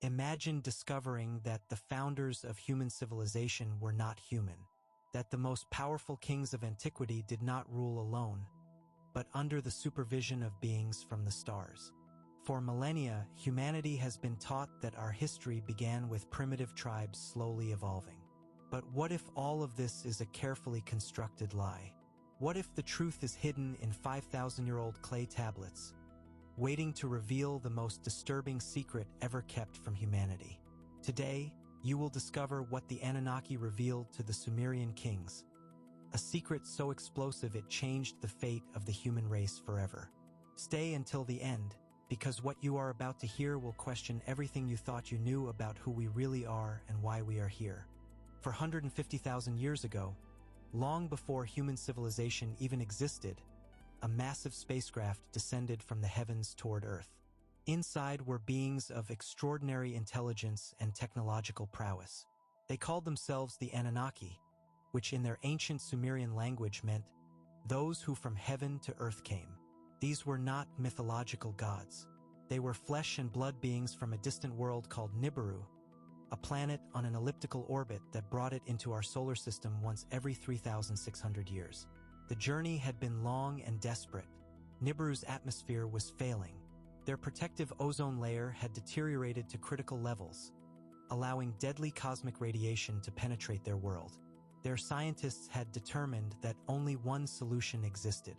Imagine discovering that the founders of human civilization were not human, that the most powerful kings of antiquity did not rule alone, but under the supervision of beings from the stars. For millennia, humanity has been taught that our history began with primitive tribes slowly evolving. But what if all of this is a carefully constructed lie? What if the truth is hidden in 5,000-year-old clay tablets, waiting to reveal the most disturbing secret ever kept from humanity? Today, you will discover what the Anunnaki revealed to the Sumerian kings, a secret so explosive it changed the fate of the human race forever. Stay until the end, because what you are about to hear will question everything you thought you knew about who we really are and why we are here. For 150,000 years ago, long before human civilization even existed, a massive spacecraft descended from the heavens toward Earth. Inside were beings of extraordinary intelligence and technological prowess. They called themselves the Anunnaki, which in their ancient Sumerian language meant those who from heaven to earth came. These were not mythological gods. They were flesh and blood beings from a distant world called Nibiru, a planet on an elliptical orbit that brought it into our solar system once every 3,600 years. The journey had been long and desperate. Nibiru's atmosphere was failing. Their protective ozone layer had deteriorated to critical levels, allowing deadly cosmic radiation to penetrate their world. Their scientists had determined that only one solution existed.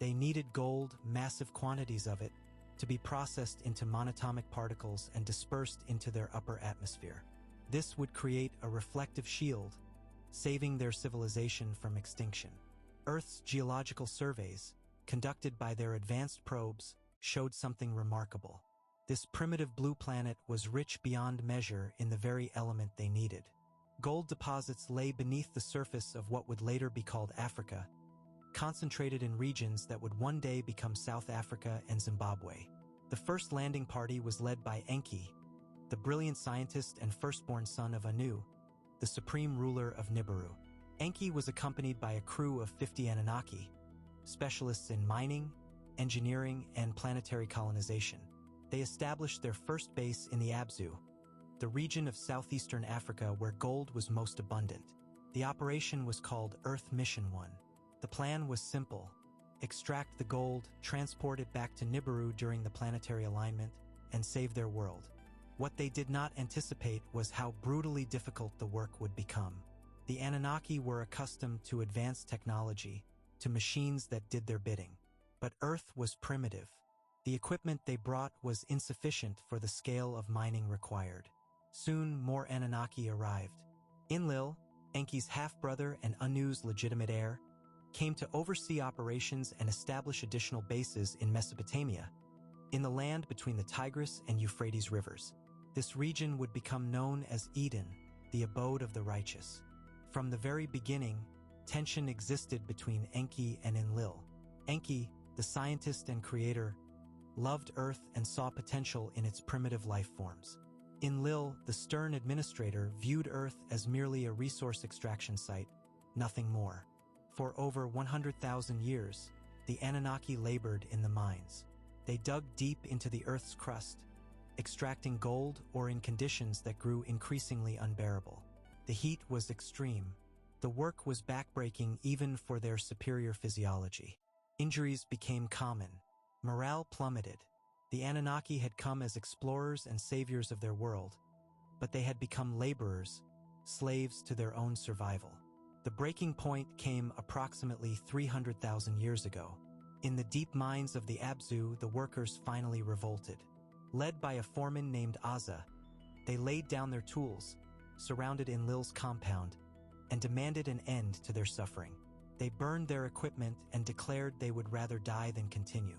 They needed gold, massive quantities of it, to be processed into monatomic particles and dispersed into their upper atmosphere. This would create a reflective shield, saving their civilization from extinction. Earth's geological surveys, conducted by their advanced probes, showed something remarkable. This primitive blue planet was rich beyond measure in the very element they needed. Gold deposits lay beneath the surface of what would later be called Africa, concentrated in regions that would one day become South Africa and Zimbabwe. The first landing party was led by Enki, the brilliant scientist and firstborn son of Anu, the supreme ruler of Nibiru. Enki was accompanied by a crew of 50 Anunnaki, specialists in mining, engineering, and planetary colonization. They established their first base in the Abzu, the region of southeastern Africa where gold was most abundant. The operation was called Earth Mission 1. The plan was simple: extract the gold, transport it back to Nibiru during the planetary alignment, and save their world. What they did not anticipate was how brutally difficult the work would become. The Anunnaki were accustomed to advanced technology, to machines that did their bidding. But Earth was primitive. The equipment they brought was insufficient for the scale of mining required. Soon, more Anunnaki arrived. Enlil, Enki's half-brother and Anu's legitimate heir, came to oversee operations and establish additional bases in Mesopotamia, in the land between the Tigris and Euphrates rivers. This region would become known as Eden, the abode of the righteous. From the very beginning, tension existed between Enki and Enlil. Enki, the scientist and creator, loved Earth and saw potential in its primitive life forms. Enlil, the stern administrator, viewed Earth as merely a resource extraction site, nothing more. For over 100,000 years, the Anunnaki labored in the mines. They dug deep into the Earth's crust, extracting gold or in conditions that grew increasingly unbearable. The heat was extreme. The work was backbreaking even for their superior physiology. Injuries became common. Morale plummeted. The Anunnaki had come as explorers and saviors of their world, but they had become laborers, slaves to their own survival. The breaking point came approximately 300,000 years ago. In the deep mines of the Abzu, the workers finally revolted. Led by a foreman named Azza, they laid down their tools, surrounded Enlil's compound, and demanded an end to their suffering. They burned their equipment and declared they would rather die than continue.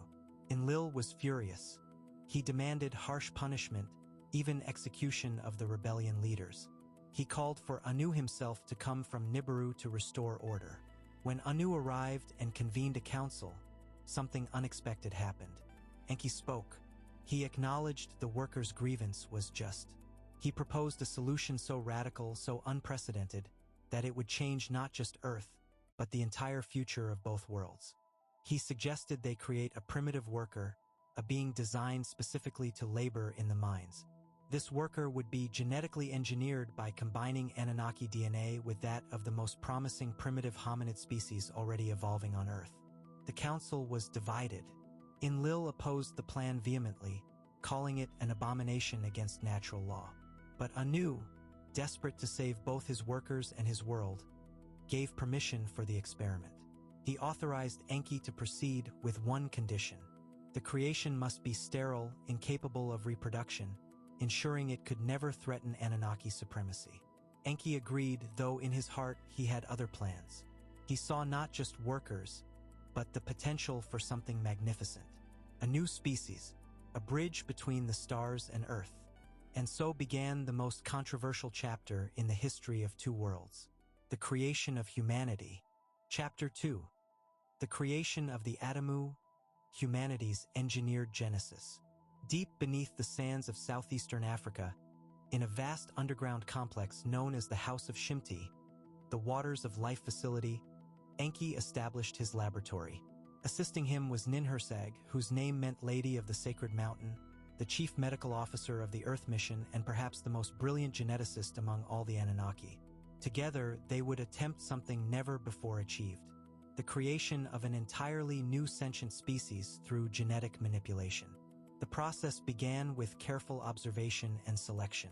Enlil was furious. He demanded harsh punishment, even execution of the rebellion leaders. He called for Anu himself to come from Nibiru to restore order. When Anu arrived and convened a council, something unexpected happened. Enki spoke. He acknowledged the workers' grievance was just. He proposed a solution so radical, so unprecedented, that it would change not just Earth, but the entire future of both worlds. He suggested they create a primitive worker, a being designed specifically to labor in the mines. This worker would be genetically engineered by combining Anunnaki DNA with that of the most promising primitive hominid species already evolving on Earth. The council was divided. Enlil opposed the plan vehemently, calling it an abomination against natural law. But Anu, desperate to save both his workers and his world, gave permission for the experiment. He authorized Enki to proceed with one condition. The creation must be sterile, incapable of reproduction, ensuring it could never threaten Anunnaki supremacy. Enki agreed, though in his heart he had other plans. He saw not just workers, but the potential for something magnificent. A new species, a bridge between the stars and Earth. And so began the most controversial chapter in the history of two worlds. The creation of humanity. Chapter 2. The creation of the Adamu, humanity's engineered genesis. Deep beneath the sands of southeastern Africa, in a vast underground complex known as the House of Shimti, the Waters of Life facility, Enki established his laboratory. Assisting him was Ninhursag, whose name meant Lady of the Sacred Mountain, the chief medical officer of the Earth mission and perhaps the most brilliant geneticist among all the Anunnaki. Together, they would attempt something never before achieved: the creation of an entirely new sentient species through genetic manipulation. The process began with careful observation and selection.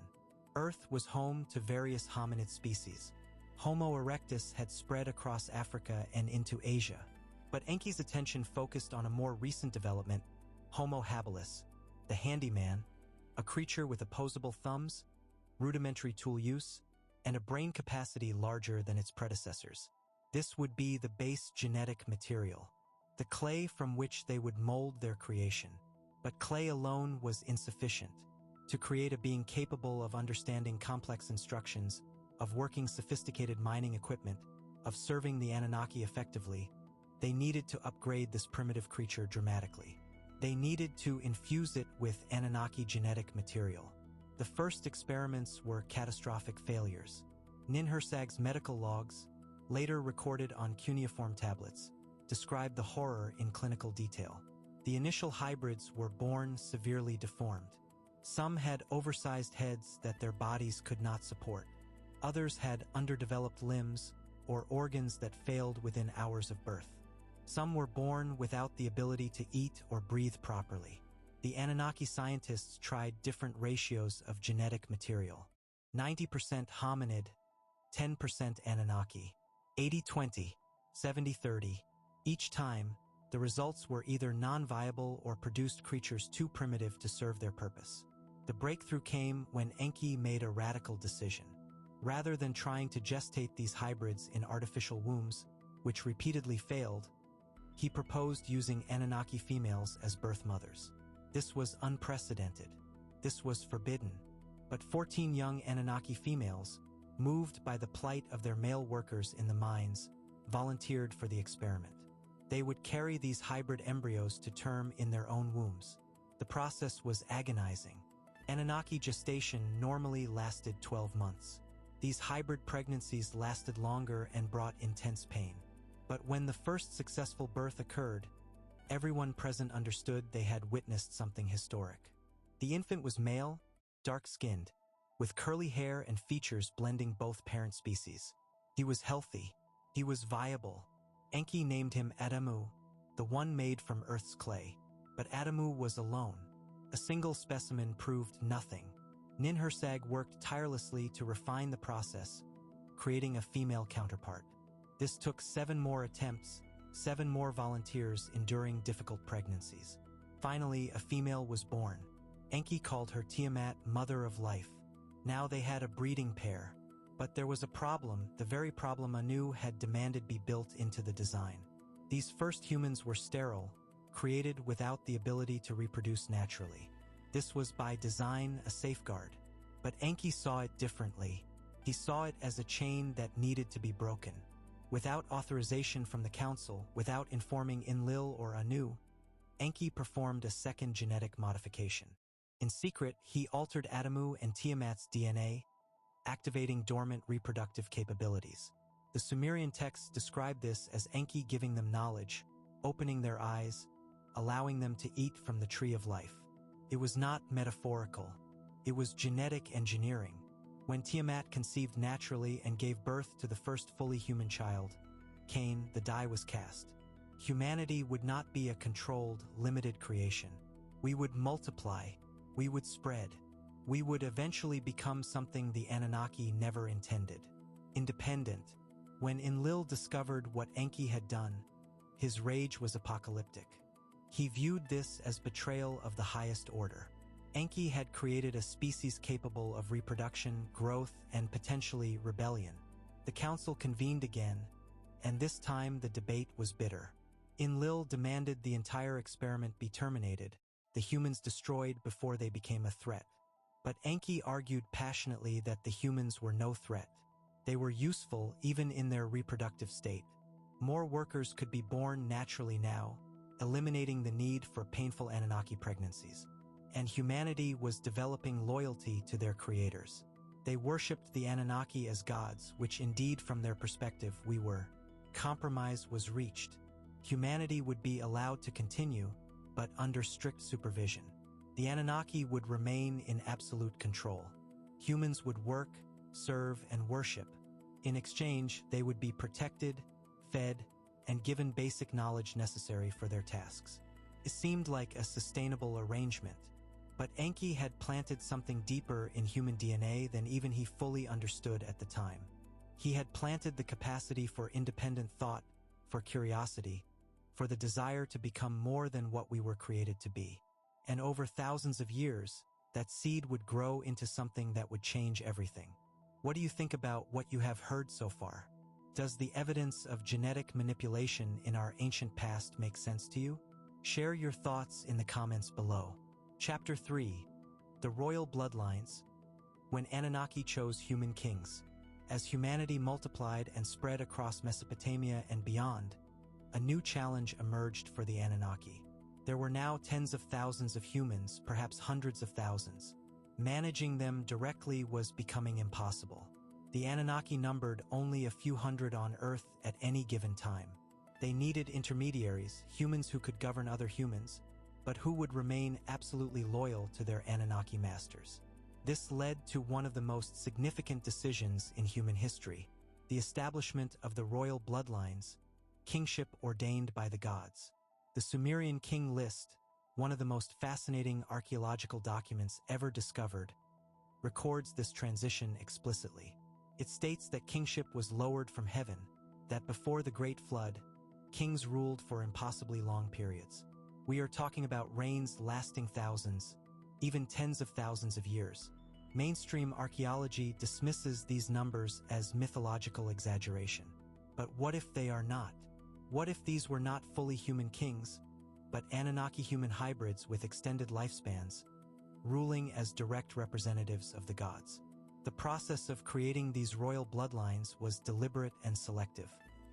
Earth was home to various hominid species. Homo erectus had spread across Africa and into Asia. But Enki's attention focused on a more recent development, Homo habilis, the handyman, a creature with opposable thumbs, rudimentary tool use, and a brain capacity larger than its predecessors. This would be the base genetic material, the clay from which they would mold their creation. But clay alone was insufficient. To create a being capable of understanding complex instructions, of working sophisticated mining equipment, of serving the Anunnaki effectively, they needed to upgrade this primitive creature dramatically. They needed to infuse it with Anunnaki genetic material. The first experiments were catastrophic failures. Ninhursag's medical logs, later recorded on cuneiform tablets, described the horror in clinical detail. The initial hybrids were born severely deformed. Some had oversized heads that their bodies could not support. Others had underdeveloped limbs or organs that failed within hours of birth. Some were born without the ability to eat or breathe properly. The Anunnaki scientists tried different ratios of genetic material: 90% hominid, 10% Anunnaki, 80-20, 70-30. Each time, the results were either non-viable or produced creatures too primitive to serve their purpose. The breakthrough came when Enki made a radical decision. Rather than trying to gestate these hybrids in artificial wombs, which repeatedly failed, he proposed using Anunnaki females as birth mothers. This was unprecedented. This was forbidden. But 14 young Anunnaki females, moved by the plight of their male workers in the mines, volunteered for the experiment. They would carry these hybrid embryos to term in their own wombs. The process was agonizing. Anunnaki gestation normally lasted 12 months. These hybrid pregnancies lasted longer and brought intense pain. But when the first successful birth occurred, everyone present understood they had witnessed something historic. The infant was male, dark-skinned, with curly hair and features blending both parent species. He was healthy. He was viable. Enki named him Adamu, the one made from Earth's clay. But Adamu was alone. A single specimen proved nothing. Ninhursag worked tirelessly to refine the process, creating a female counterpart. This took 7 more attempts, 7 more volunteers enduring difficult pregnancies. Finally, a female was born. Enki called her Tiamat, Mother of Life. Now they had a breeding pair. But there was a problem, the very problem Anu had demanded be built into the design. These first humans were sterile, created without the ability to reproduce naturally. This was by design a safeguard. But Enki saw it differently. He saw it as a chain that needed to be broken. Without authorization from the council, without informing Enlil or Anu, Enki performed a second genetic modification. In secret, he altered Adamu and Tiamat's DNA, activating dormant reproductive capabilities. The Sumerian texts describe this as Enki giving them knowledge, opening their eyes, allowing them to eat from the tree of life. It was not metaphorical. It was genetic engineering. When Tiamat conceived naturally and gave birth to the first fully human child, Cain, the die was cast. Humanity would not be a controlled, limited creation. We would multiply, we would spread, we would eventually become something the Anunnaki never intended. Independent. When Enlil discovered what Enki had done, his rage was apocalyptic. He viewed this as betrayal of the highest order. Enki had created a species capable of reproduction, growth, and potentially rebellion. The council convened again, and this time the debate was bitter. Enlil demanded the entire experiment be terminated, the humans destroyed before they became a threat. But Enki argued passionately that the humans were no threat. They were useful even in their reproductive state. More workers could be born naturally now, eliminating the need for painful Anunnaki pregnancies. And humanity was developing loyalty to their creators. They worshipped the Anunnaki as gods, which indeed from their perspective we were. Compromise was reached. Humanity would be allowed to continue, but under strict supervision. The Anunnaki would remain in absolute control. Humans would work, serve, and worship. In exchange, they would be protected, fed, and given basic knowledge necessary for their tasks. It seemed like a sustainable arrangement, but Enki had planted something deeper in human DNA than even he fully understood at the time. He had planted the capacity for independent thought, for curiosity, for the desire to become more than what we were created to be. And over thousands of years, that seed would grow into something that would change everything. What do you think about what you have heard so far? Does the evidence of genetic manipulation in our ancient past make sense to you? Share your thoughts in the comments below. Chapter 3. The Royal Bloodlines. When Anunnaki chose human kings. As humanity multiplied and spread across Mesopotamia and beyond, a new challenge emerged for the Anunnaki. There were now tens of thousands of humans, perhaps hundreds of thousands. Managing them directly was becoming impossible. The Anunnaki numbered only a few hundred on Earth at any given time. They needed intermediaries, humans who could govern other humans, but who would remain absolutely loyal to their Anunnaki masters. This led to one of the most significant decisions in human history, the establishment of the royal bloodlines, kingship ordained by the gods. The Sumerian king list, one of the most fascinating archaeological documents ever discovered, records this transition explicitly. It states that kingship was lowered from heaven, that before the Great Flood, kings ruled for impossibly long periods. We are talking about reigns lasting thousands, even tens of thousands of years. Mainstream archaeology dismisses these numbers as mythological exaggeration. But what if they are not? What if these were not fully human kings, but Anunnaki human hybrids with extended lifespans, ruling as direct representatives of the gods? The process of creating these royal bloodlines was deliberate and selective.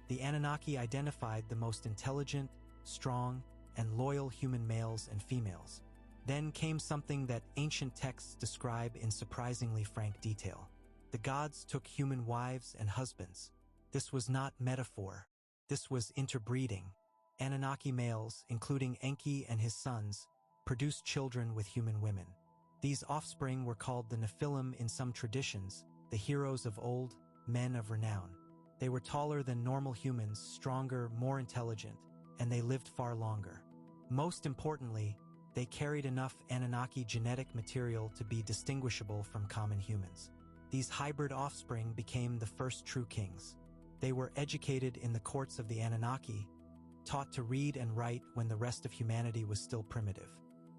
The Anunnaki identified the most intelligent, strong, and loyal human males and females. Then came something that ancient texts describe in surprisingly frank detail. The gods took human wives and husbands. This was not metaphor. This was interbreeding. Anunnaki males, including Enki and his sons, produced children with human women. These offspring were called the Nephilim in some traditions, the heroes of old, men of renown. They were taller than normal humans, stronger, more intelligent, and they lived far longer. Most importantly, they carried enough Anunnaki genetic material to be distinguishable from common humans. These hybrid offspring became the first true kings. They were educated in the courts of the Anunnaki, taught to read and write when the rest of humanity was still primitive.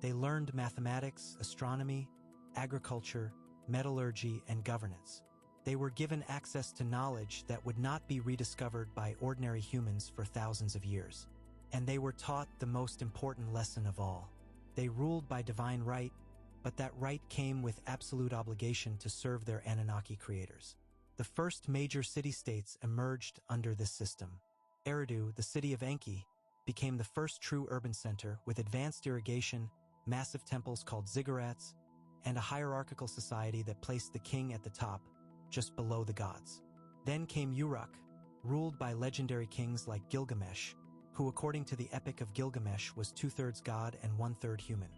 They learned mathematics, astronomy, agriculture, metallurgy, and governance. They were given access to knowledge that would not be rediscovered by ordinary humans for thousands of years. And they were taught the most important lesson of all. They ruled by divine right, but that right came with absolute obligation to serve their Anunnaki creators. The first major city-states emerged under this system. Eridu, the city of Enki, became the first true urban center with advanced irrigation, massive temples called ziggurats, and a hierarchical society that placed the king at the top, just below the gods. Then came Uruk, ruled by legendary kings like Gilgamesh, who according to the Epic of Gilgamesh was 2/3 god and 1/3 human.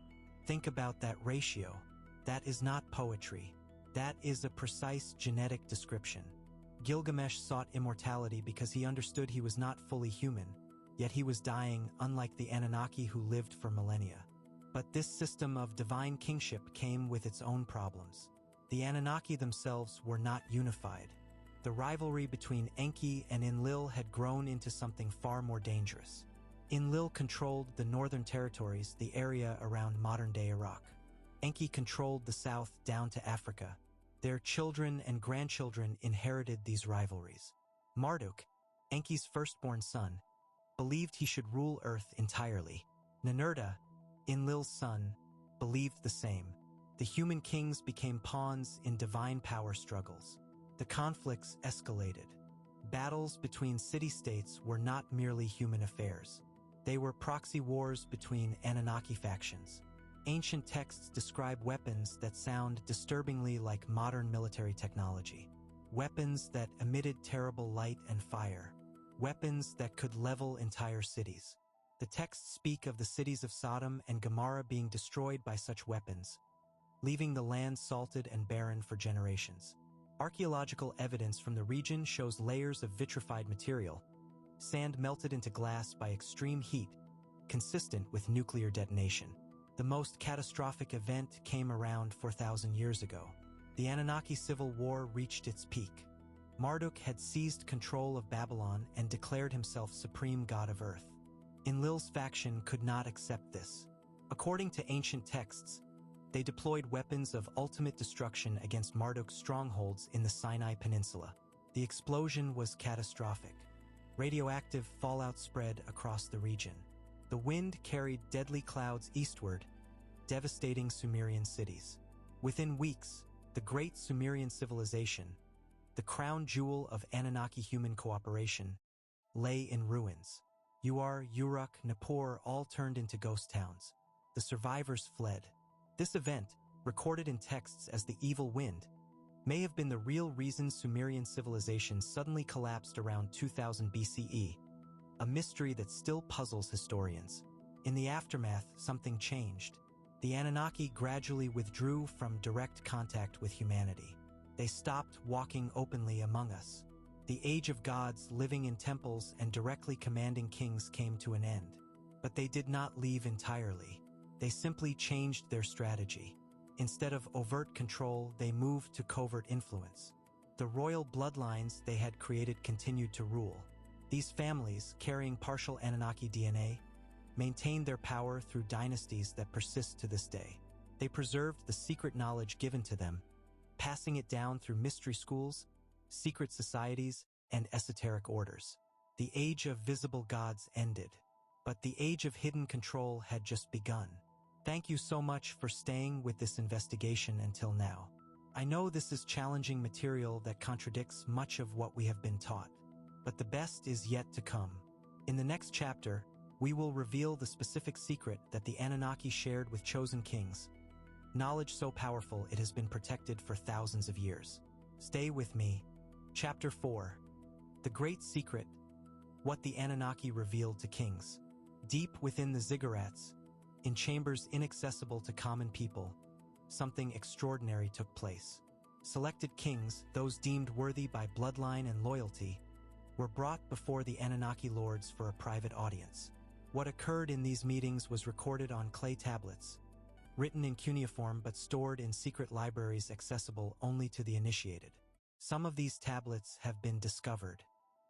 Think about that ratio. That is not poetry. That is a precise genetic description. Gilgamesh sought immortality because he understood he was not fully human, yet he was dying unlike the Anunnaki who lived for millennia. But this system of divine kingship came with its own problems. The Anunnaki themselves were not unified. The rivalry between Enki and Enlil had grown into something far more dangerous. Enlil controlled the northern territories, the area around modern-day Iraq. Enki controlled the south down to Africa. Their children and grandchildren inherited these rivalries. Marduk, Enki's firstborn son, believed he should rule Earth entirely. Ninurta, Enlil's son, believed the same. The human kings became pawns in divine power struggles. The conflicts escalated. Battles between city-states were not merely human affairs. They were proxy wars between Anunnaki factions. Ancient texts describe weapons that sound disturbingly like modern military technology. Weapons that emitted terrible light and fire. Weapons that could level entire cities. The texts speak of the cities of Sodom and Gomorrah being destroyed by such weapons, leaving the land salted and barren for generations. Archaeological evidence from the region shows layers of vitrified material, sand melted into glass by extreme heat, consistent with nuclear detonation. The most catastrophic event came around 4,000 years ago. The Anunnaki civil war reached its peak. Marduk had seized control of Babylon and declared himself supreme god of earth. Enlil's faction could not accept this. According to ancient texts, they deployed weapons of ultimate destruction against Marduk's strongholds in the Sinai Peninsula. The explosion was catastrophic. Radioactive fallout spread across the region. The wind carried deadly clouds eastward, devastating Sumerian cities. Within weeks, the great Sumerian civilization, the crown jewel of Anunnaki human cooperation, lay in ruins. Uruk, Uruk, Nippur all turned into ghost towns. The survivors fled. This event, recorded in texts as the evil wind, may have been the real reason Sumerian civilization suddenly collapsed around 2000 BCE, a mystery that still puzzles historians. In the aftermath, something changed. The Anunnaki gradually withdrew from direct contact with humanity. They stopped walking openly among us. The age of gods living in temples and directly commanding kings came to an end. But they did not leave entirely. They simply changed their strategy. Instead of overt control, they moved to covert influence. The royal bloodlines they had created continued to rule. These families, carrying partial Anunnaki DNA, maintained their power through dynasties that persist to this day. They preserved the secret knowledge given to them, passing it down through mystery schools, secret societies, and esoteric orders. The age of visible gods ended, but the age of hidden control had just begun. Thank you so much for staying with this investigation until now. I know this is challenging material that contradicts much of what we have been taught, but the best is yet to come. In the next chapter, we will reveal the specific secret that the Anunnaki shared with chosen kings, knowledge so powerful it has been protected for thousands of years. Stay with me. Chapter 4. The Great Secret, What the Anunnaki Revealed to Kings. Deep within the ziggurats, in chambers inaccessible to common people, something extraordinary took place. Selected kings, those deemed worthy by bloodline and loyalty, were brought before the Anunnaki lords for a private audience. What occurred in these meetings was recorded on clay tablets, written in cuneiform but stored in secret libraries accessible only to the initiated. Some of these tablets have been discovered.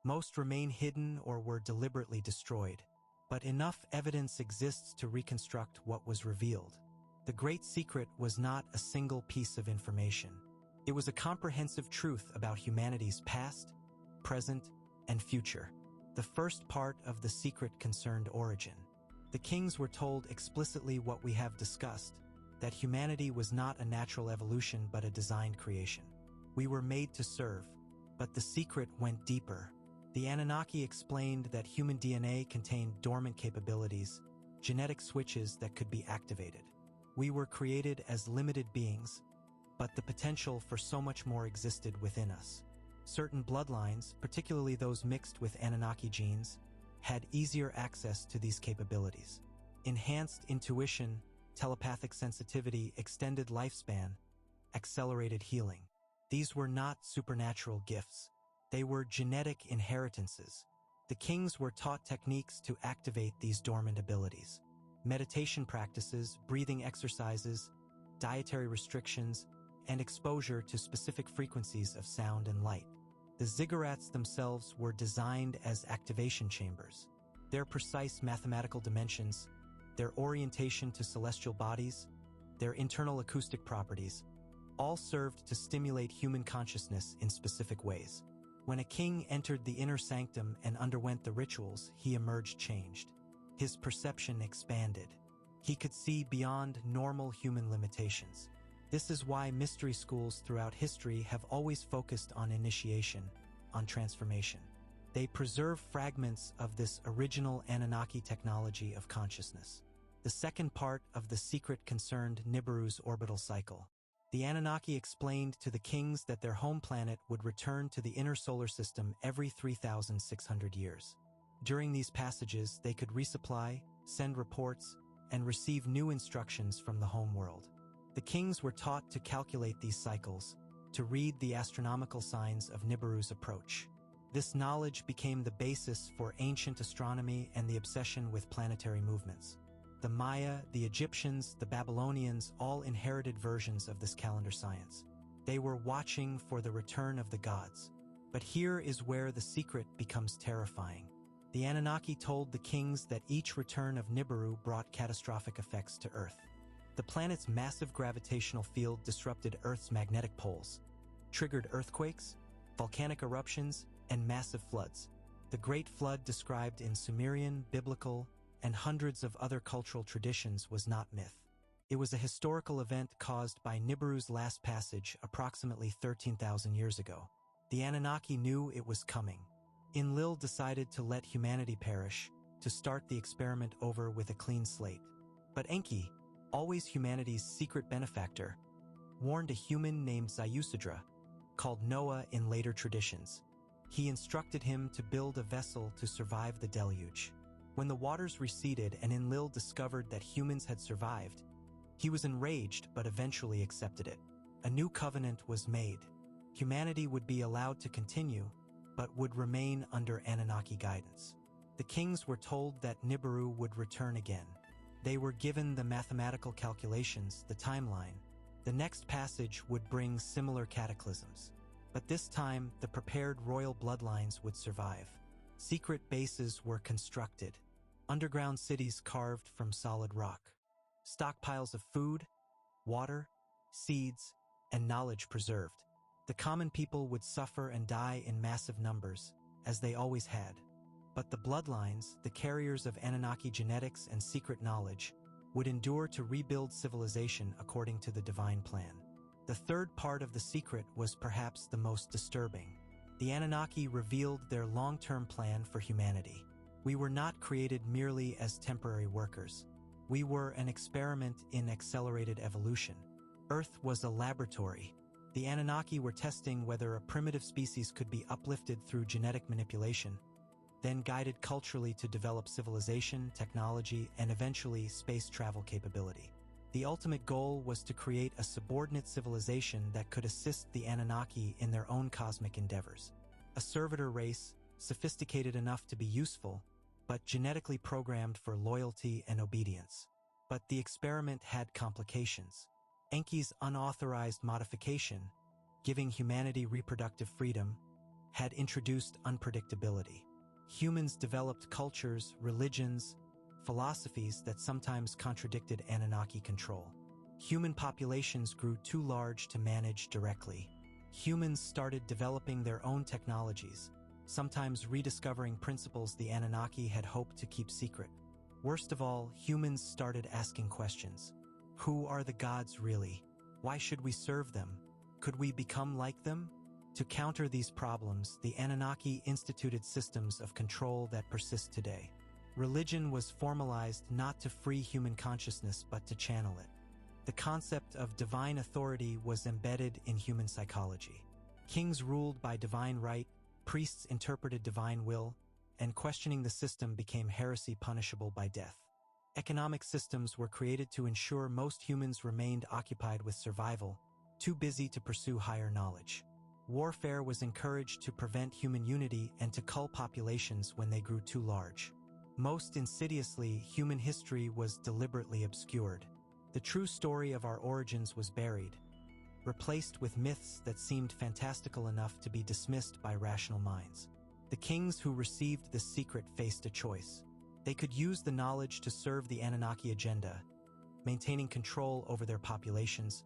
Most remain hidden or were deliberately destroyed. But enough evidence exists to reconstruct what was revealed. The Great Secret was not a single piece of information. It was a comprehensive truth about humanity's past, present, and future. The first part of the secret concerned origin. The kings were told explicitly what we have discussed, that humanity was not a natural evolution but a designed creation. We were made to serve, but the secret went deeper. The Anunnaki explained that human DNA contained dormant capabilities, genetic switches that could be activated. We were created as limited beings, but the potential for so much more existed within us. Certain bloodlines, particularly those mixed with Anunnaki genes, had easier access to these capabilities. Enhanced intuition, telepathic sensitivity, extended lifespan, accelerated healing. These were not supernatural gifts. They were genetic inheritances. The kings were taught techniques to activate these dormant abilities. Meditation practices, breathing exercises, dietary restrictions, and exposure to specific frequencies of sound and light. The ziggurats themselves were designed as activation chambers. Their precise mathematical dimensions, their orientation to celestial bodies, their internal acoustic properties, all served to stimulate human consciousness in specific ways. When a king entered the inner sanctum and underwent the rituals, he emerged changed. His perception expanded. He could see beyond normal human limitations. This is why mystery schools throughout history have always focused on initiation, on transformation. They preserve fragments of this original Anunnaki technology of consciousness. The second part of the secret concerned Nibiru's orbital cycle. The Anunnaki explained to the kings that their home planet would return to the inner solar system every 3,600 years. During these passages, they could resupply, send reports, and receive new instructions from the home world. The kings were taught to calculate these cycles, to read the astronomical signs of Nibiru's approach. This knowledge became the basis for ancient astronomy and the obsession with planetary movements. The Maya, the Egyptians, the Babylonians all inherited versions of this calendar science. They were watching for the return of the gods. But here is where the secret becomes terrifying. The Anunnaki told the kings that each return of Nibiru brought catastrophic effects to Earth. The planet's massive gravitational field disrupted Earth's magnetic poles, triggered earthquakes, volcanic eruptions, and massive floods. The Great Flood described in Sumerian, biblical, and hundreds of other cultural traditions was not myth. It was a historical event caused by Nibiru's last passage approximately 13,000 years ago. The Anunnaki knew it was coming. Enlil decided to let humanity perish, to start the experiment over with a clean slate. But Enki, always humanity's secret benefactor, warned a human named Zayusadra, called Noah in later traditions. He instructed him to build a vessel to survive the deluge. When the waters receded and Enlil discovered that humans had survived, he was enraged but eventually accepted it. A new covenant was made. Humanity would be allowed to continue, but would remain under Anunnaki guidance. The kings were told that Nibiru would return again. They were given the mathematical calculations, the timeline. The next passage would bring similar cataclysms. But this time, the prepared royal bloodlines would survive. Secret bases were constructed. Underground cities carved from solid rock. Stockpiles of food, water, seeds, and knowledge preserved. The common people would suffer and die in massive numbers, as they always had. But the bloodlines, the carriers of Anunnaki genetics and secret knowledge, would endure to rebuild civilization according to the divine plan. The third part of the secret was perhaps the most disturbing. The Anunnaki revealed their long-term plan for humanity. We were not created merely as temporary workers. We were an experiment in accelerated evolution. Earth was a laboratory. The Anunnaki were testing whether a primitive species could be uplifted through genetic manipulation, then guided culturally to develop civilization, technology, and eventually space travel capability. The ultimate goal was to create a subordinate civilization that could assist the Anunnaki in their own cosmic endeavors. A servitor race, sophisticated enough to be useful, but genetically programmed for loyalty and obedience. But the experiment had complications. Enki's unauthorized modification, giving humanity reproductive freedom, had introduced unpredictability. Humans developed cultures, religions, philosophies that sometimes contradicted Anunnaki control. Human populations grew too large to manage directly. Humans started developing their own technologies, sometimes rediscovering principles the Anunnaki had hoped to keep secret. Worst of all, humans started asking questions. Who are the gods really? Why should we serve them? Could we become like them? To counter these problems, the Anunnaki instituted systems of control that persist today. Religion was formalized not to free human consciousness but to channel it. The concept of divine authority was embedded in human psychology. Kings ruled by divine right, priests interpreted divine will, and questioning the system became heresy punishable by death. Economic systems were created to ensure most humans remained occupied with survival, too busy to pursue higher knowledge. Warfare was encouraged to prevent human unity and to cull populations when they grew too large. Most insidiously, human history was deliberately obscured. The true story of our origins was buried, replaced with myths that seemed fantastical enough to be dismissed by rational minds. The kings who received this secret faced a choice. They could use the knowledge to serve the Anunnaki agenda, maintaining control over their populations,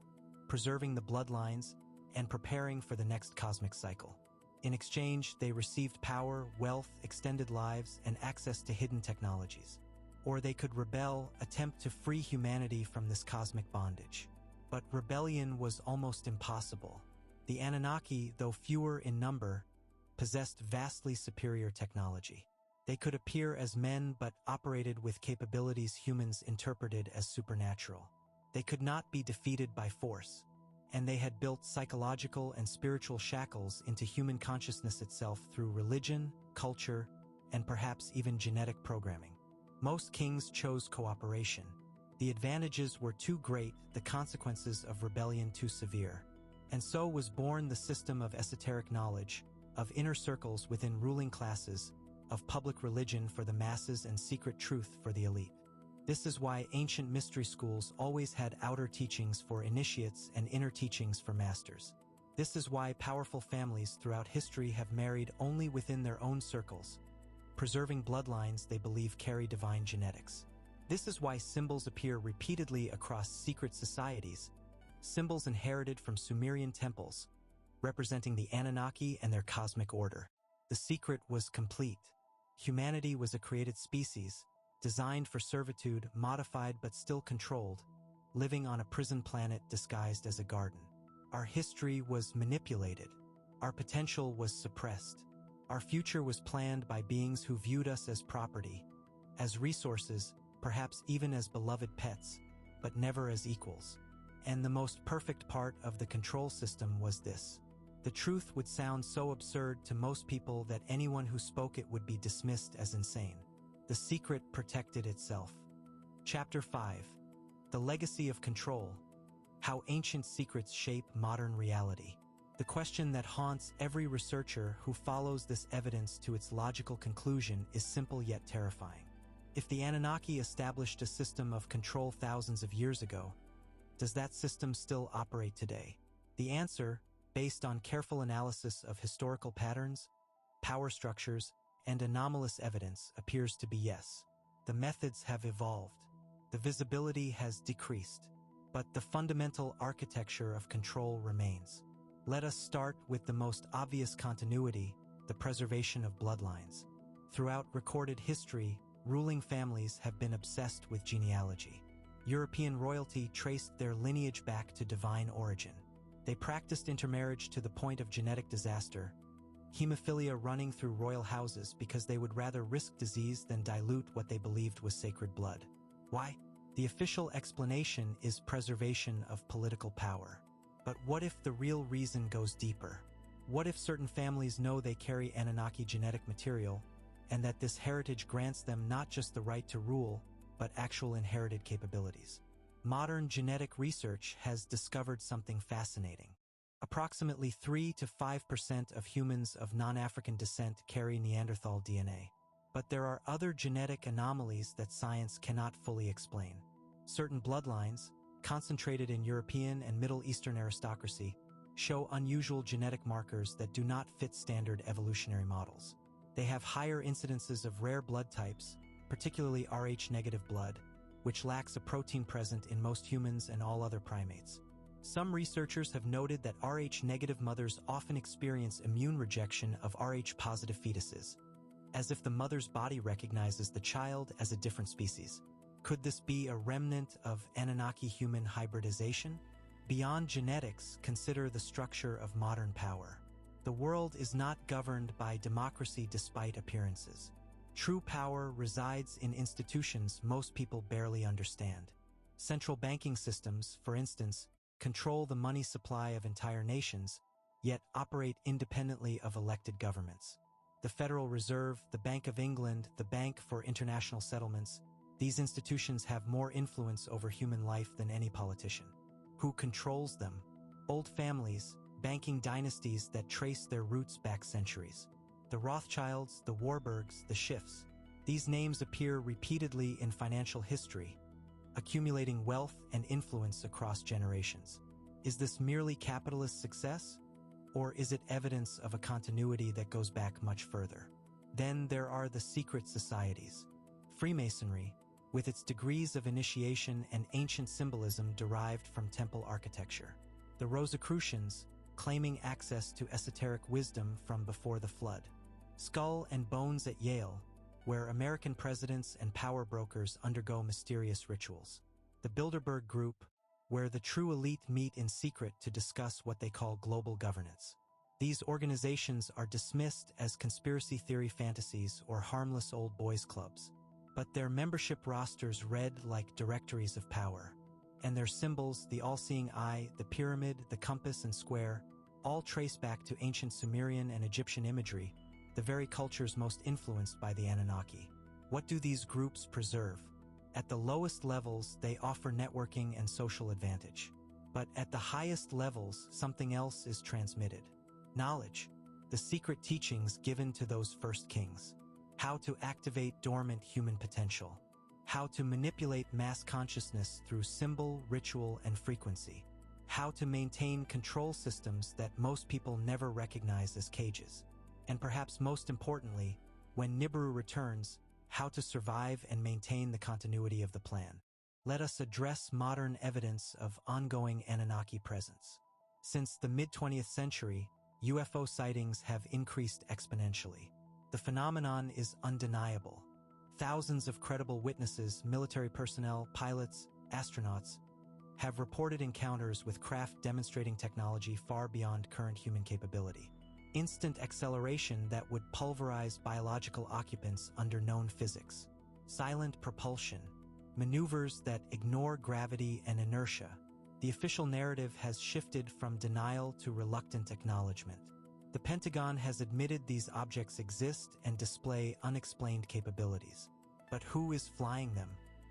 preserving the bloodlines, and preparing for the next cosmic cycle. In exchange, they received power, wealth, extended lives, and access to hidden technologies. Or they could rebel, attempt to free humanity from this cosmic bondage. But rebellion was almost impossible. The Anunnaki, though fewer in number, possessed vastly superior technology. They could appear as men but operated with capabilities humans interpreted as supernatural. They could not be defeated by force, and they had built psychological and spiritual shackles into human consciousness itself through religion, culture, and perhaps even genetic programming. Most kings chose cooperation. The advantages were too great, the consequences of rebellion too severe. And so was born the system of esoteric knowledge, of inner circles within ruling classes, of public religion for the masses and secret truth for the elite. This is why ancient mystery schools always had outer teachings for initiates and inner teachings for masters. This is why powerful families throughout history have married only within their own circles, preserving bloodlines they believe carry divine genetics. This is why symbols appear repeatedly across secret societies, symbols inherited from Sumerian temples, representing the Anunnaki and their cosmic order. The secret was complete. Humanity was a created species, designed for servitude, modified but still controlled, living on a prison planet disguised as a garden. Our history was manipulated. Our potential was suppressed. Our future was planned by beings who viewed us as property, as resources, perhaps even as beloved pets, but never as equals. And the most perfect part of the control system was this. The truth would sound so absurd to most people that anyone who spoke it would be dismissed as insane. The secret protected itself. Chapter 5. The Legacy of Control. How Ancient Secrets Shape Modern Reality. The question that haunts every researcher who follows this evidence to its logical conclusion is simple yet terrifying. If the Anunnaki established a system of control thousands of years ago, does that system still operate today? The answer, based on careful analysis of historical patterns, power structures, and anomalous evidence, appears to be yes. The methods have evolved. The visibility has decreased. But the fundamental architecture of control remains. Let us start with the most obvious continuity, the preservation of bloodlines. Throughout recorded history, ruling families have been obsessed with genealogy. European royalty traced their lineage back to divine origin. They practiced intermarriage to the point of genetic disaster, hemophilia running through royal houses because they would rather risk disease than dilute what they believed was sacred blood. Why? The official explanation is preservation of political power. But what if the real reason goes deeper? What if certain families know they carry Anunnaki genetic material, and that this heritage grants them not just the right to rule, but actual inherited capabilities? Modern genetic research has discovered something fascinating. Approximately 3 to 5% of humans of non-African descent carry Neanderthal DNA. But there are other genetic anomalies that science cannot fully explain. Certain bloodlines, concentrated in European and Middle Eastern aristocracy, show unusual genetic markers that do not fit standard evolutionary models. They have higher incidences of rare blood types, particularly Rh-negative blood, which lacks a protein present in most humans and all other primates. Some researchers have noted that Rh-negative mothers often experience immune rejection of Rh-positive fetuses, as if the mother's body recognizes the child as a different species. Could this be a remnant of Anunnaki-human hybridization? Beyond genetics, consider the structure of modern power. The world is not governed by democracy despite appearances. True power resides in institutions most people barely understand. Central banking systems, for instance, control the money supply of entire nations, yet operate independently of elected governments. The Federal Reserve, the Bank of England, the Bank for International Settlements, These institutions have more influence over human life than any politician. Who controls them? Old families, banking dynasties that trace their roots back centuries. The Rothschilds, the Warburgs, the Schiffs. These names appear repeatedly in financial history, accumulating wealth and influence across generations. Is this merely capitalist success? Or is it evidence of a continuity that goes back much further? Then there are the secret societies. Freemasonry, with its degrees of initiation and ancient symbolism derived from temple architecture. The Rosicrucians, claiming access to esoteric wisdom from before the flood. Skull and Bones at Yale, where American presidents and power brokers undergo mysterious rituals. The Bilderberg Group, where the true elite meet in secret to discuss what they call global governance. These organizations are dismissed as conspiracy theory fantasies or harmless old boys clubs, but their membership rosters read like directories of power, and their symbols, the all-seeing eye, the pyramid, the compass, and square, all trace back to ancient Sumerian and Egyptian imagery, the very cultures most influenced by the Anunnaki. What do these groups preserve? At the lowest levels, they offer networking and social advantage. But at the highest levels, something else is transmitted. Knowledge, the secret teachings given to those first kings. How to activate dormant human potential. How to manipulate mass consciousness through symbol, ritual, and frequency. How to maintain control systems that most people never recognize as cages. And perhaps most importantly, when Nibiru returns, how to survive and maintain the continuity of the plan. Let us address modern evidence of ongoing Anunnaki presence. Since the mid-20th century, UFO sightings have increased exponentially. The phenomenon is undeniable. Thousands of credible witnesses, military personnel, pilots, astronauts, have reported encounters with craft demonstrating technology far beyond current human capability. Instant acceleration that would pulverize biological occupants under known physics. Silent propulsion. Maneuvers that ignore gravity and inertia. The official narrative has shifted from denial to reluctant acknowledgement. The Pentagon has admitted these objects exist and display unexplained capabilities. But who is flying them?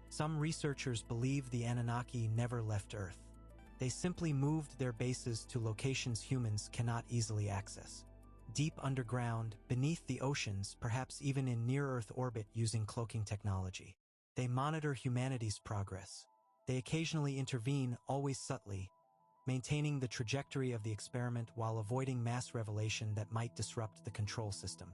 Some researchers believe the Anunnaki never left Earth. They simply moved their bases to locations humans cannot easily access. Deep underground, beneath the oceans, perhaps even in near-Earth orbit using cloaking technology. They monitor humanity's progress. They occasionally intervene, always subtly, maintaining the trajectory of the experiment while avoiding mass revelation that might disrupt the control system.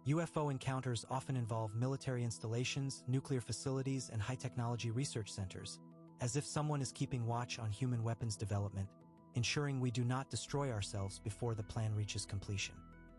UFO encounters often involve military installations, nuclear facilities, and high-technology research centers, as if someone is keeping watch on human weapons development, ensuring we do not destroy ourselves before the plan reaches completion.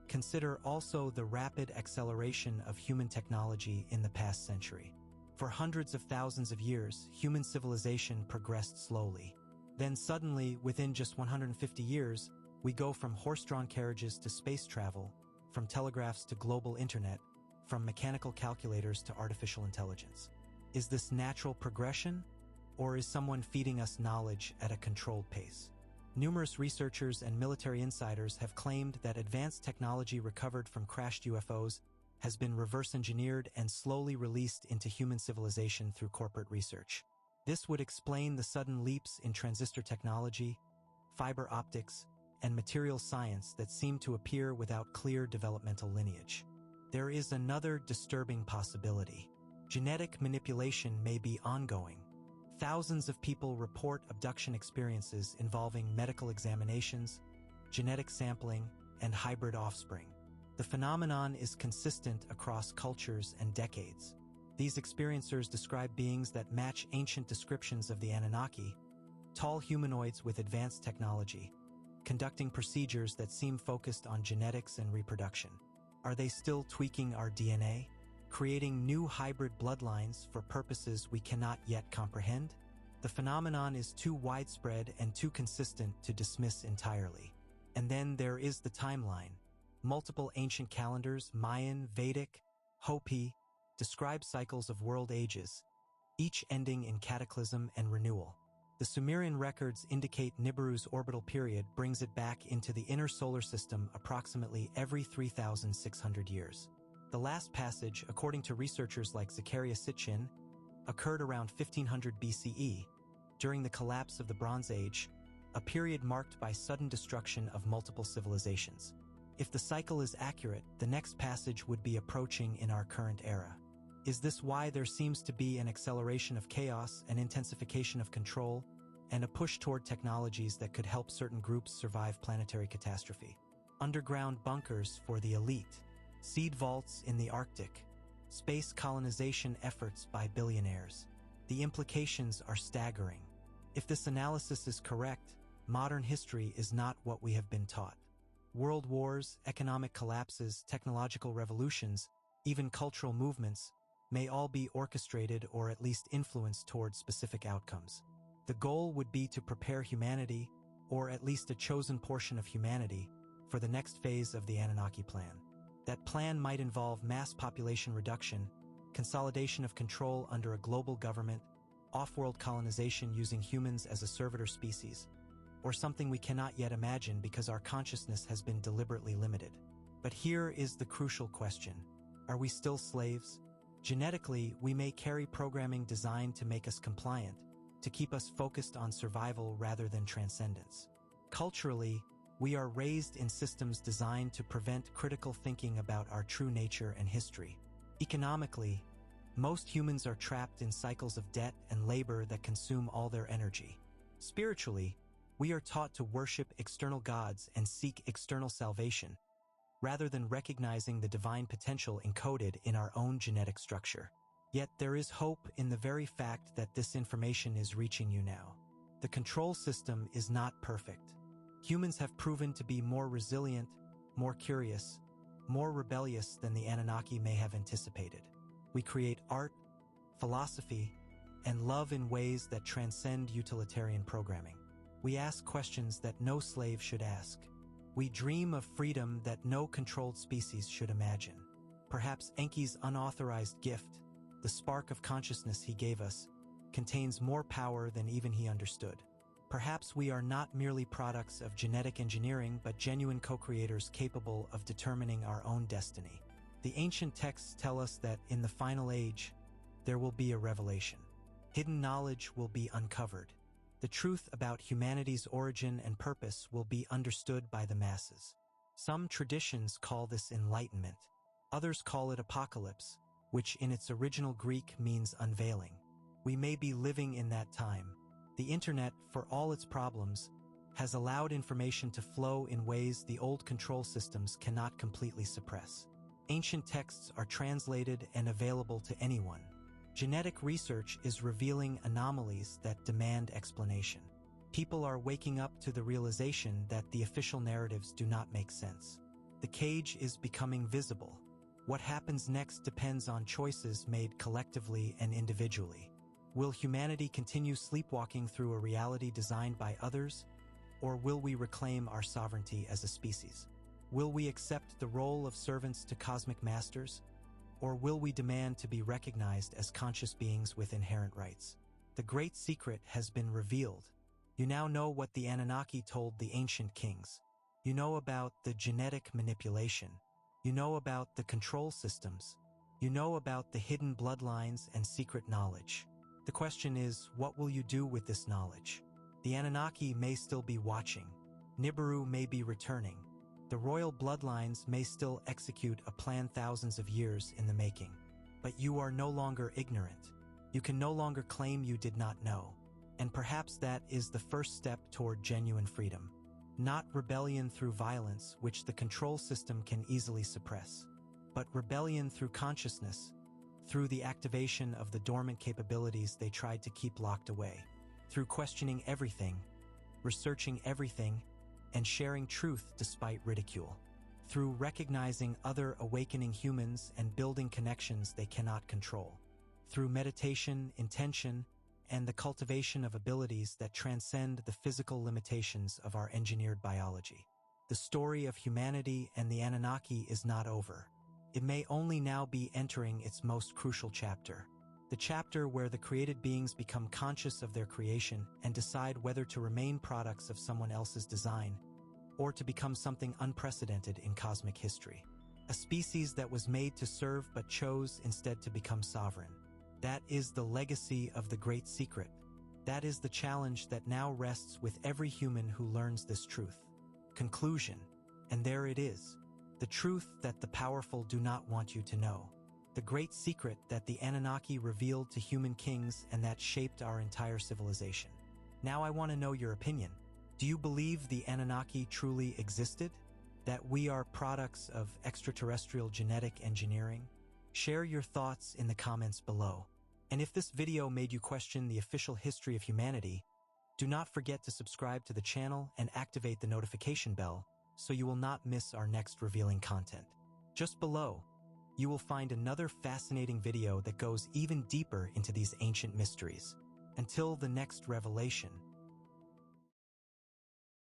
Consider also the rapid acceleration of human technology in the past century. For hundreds of thousands of years, human civilization progressed slowly. Then suddenly, within just 150 years, we go from horse-drawn carriages to space travel, from telegraphs to global internet, from mechanical calculators to artificial intelligence. Is this natural progression? Or is someone feeding us knowledge at a controlled pace? Numerous researchers and military insiders have claimed that advanced technology recovered from crashed UFOs has been reverse-engineered and slowly released into human civilization through corporate research. This would explain the sudden leaps in transistor technology, fiber optics, and material science that seem to appear without clear developmental lineage. There is another disturbing possibility. Genetic manipulation may be ongoing. Thousands of people report abduction experiences involving medical examinations, genetic sampling, and hybrid offspring. The phenomenon is consistent across cultures and decades. These experiencers describe beings that match ancient descriptions of the Anunnaki, tall humanoids with advanced technology, conducting procedures that seem focused on genetics and reproduction. Are they still tweaking our DNA? Creating new hybrid bloodlines for purposes we cannot yet comprehend? The phenomenon is too widespread and too consistent to dismiss entirely. And then there is the timeline. Multiple ancient calendars, Mayan, Vedic, Hopi, describe cycles of world ages, each ending in cataclysm and renewal. The Sumerian records indicate Nibiru's orbital period brings it back into the inner solar system approximately every 3,600 years. The last passage, according to researchers like Zecharia Sitchin, occurred around 1500 BCE, during the collapse of the Bronze Age, a period marked by sudden destruction of multiple civilizations. If the cycle is accurate, the next passage would be approaching in our current era. Is this why there seems to be an acceleration of chaos, an intensification of control, and a push toward technologies that could help certain groups survive planetary catastrophe? Underground bunkers for the elite, seed vaults in the Arctic, space colonization efforts by billionaires. The implications are staggering. If this analysis is correct, modern history is not what we have been taught. World wars, economic collapses, technological revolutions, even cultural movements may all be orchestrated or at least influenced toward specific outcomes. The goal would be to prepare humanity, or at least a chosen portion of humanity, for the next phase of the Anunnaki plan. That plan might involve mass population reduction, consolidation of control under a global government, off-world colonization using humans as a servitor species, or something we cannot yet imagine because our consciousness has been deliberately limited. But here is the crucial question. Are we still slaves? Genetically, we may carry programming designed to make us compliant, to keep us focused on survival rather than transcendence. Culturally, we are raised in systems designed to prevent critical thinking about our true nature and history. Economically, most humans are trapped in cycles of debt and labor that consume all their energy. Spiritually, we are taught to worship external gods and seek external salvation, rather than recognizing the divine potential encoded in our own genetic structure. Yet there is hope in the very fact that this information is reaching you now. The control system is not perfect. Humans have proven to be more resilient, more curious, more rebellious than the Anunnaki may have anticipated. We create art, philosophy, and love in ways that transcend utilitarian programming. We ask questions that no slave should ask. We dream of freedom that no controlled species should imagine. Perhaps Enki's unauthorized gift, the spark of consciousness he gave us, contains more power than even he understood. Perhaps we are not merely products of genetic engineering, but genuine co-creators capable of determining our own destiny. The ancient texts tell us that in the final age, there will be a revelation. Hidden knowledge will be uncovered. The truth about humanity's origin and purpose will be understood by the masses. Some traditions call this enlightenment. Others call it apocalypse, which in its original Greek means unveiling. We may be living in that time. The internet, for all its problems, has allowed information to flow in ways the old control systems cannot completely suppress. Ancient texts are translated and available to anyone. Genetic research is revealing anomalies that demand explanation. People are waking up to the realization that the official narratives do not make sense. The cage is becoming visible. What happens next depends on choices made collectively and individually. Will humanity continue sleepwalking through a reality designed by others, or will we reclaim our sovereignty as a species? Will we accept the role of servants to cosmic masters, or will we demand to be recognized as conscious beings with inherent rights? The great secret has been revealed. You now know what the Anunnaki told the ancient kings. You know about the genetic manipulation. You know about the control systems. You know about the hidden bloodlines and secret knowledge. The question is, what will you do with this knowledge? The Anunnaki may still be watching. Nibiru may be returning. The royal bloodlines may still execute a plan thousands of years in the making. But you are no longer ignorant. You can no longer claim you did not know. And perhaps that is the first step toward genuine freedom. Not rebellion through violence, which the control system can easily suppress, but rebellion through consciousness, through the activation of the dormant capabilities they tried to keep locked away, through questioning everything, researching everything, and sharing truth despite ridicule, through recognizing other awakening humans and building connections they cannot control, through meditation, intention, and the cultivation of abilities that transcend the physical limitations of our engineered biology. The story of humanity and the Anunnaki is not over. It may only now be entering its most crucial chapter. The chapter where the created beings become conscious of their creation and decide whether to remain products of someone else's design or to become something unprecedented in cosmic history. A species that was made to serve but chose instead to become sovereign. That is the legacy of the great secret. That is the challenge that now rests with every human who learns this truth. Conclusion. And there it is. The truth that the powerful do not want you to know. The great secret that the Anunnaki revealed to human kings and that shaped our entire civilization. Now I want to know your opinion. Do you believe the Anunnaki truly existed? That we are products of extraterrestrial genetic engineering? Share your thoughts in the comments below. And if this video made you question the official history of humanity, do not forget to subscribe to the channel and activate the notification bell so you will not miss our next revealing content. Just below, you will find another fascinating video that goes even deeper into these ancient mysteries. Until the next revelation,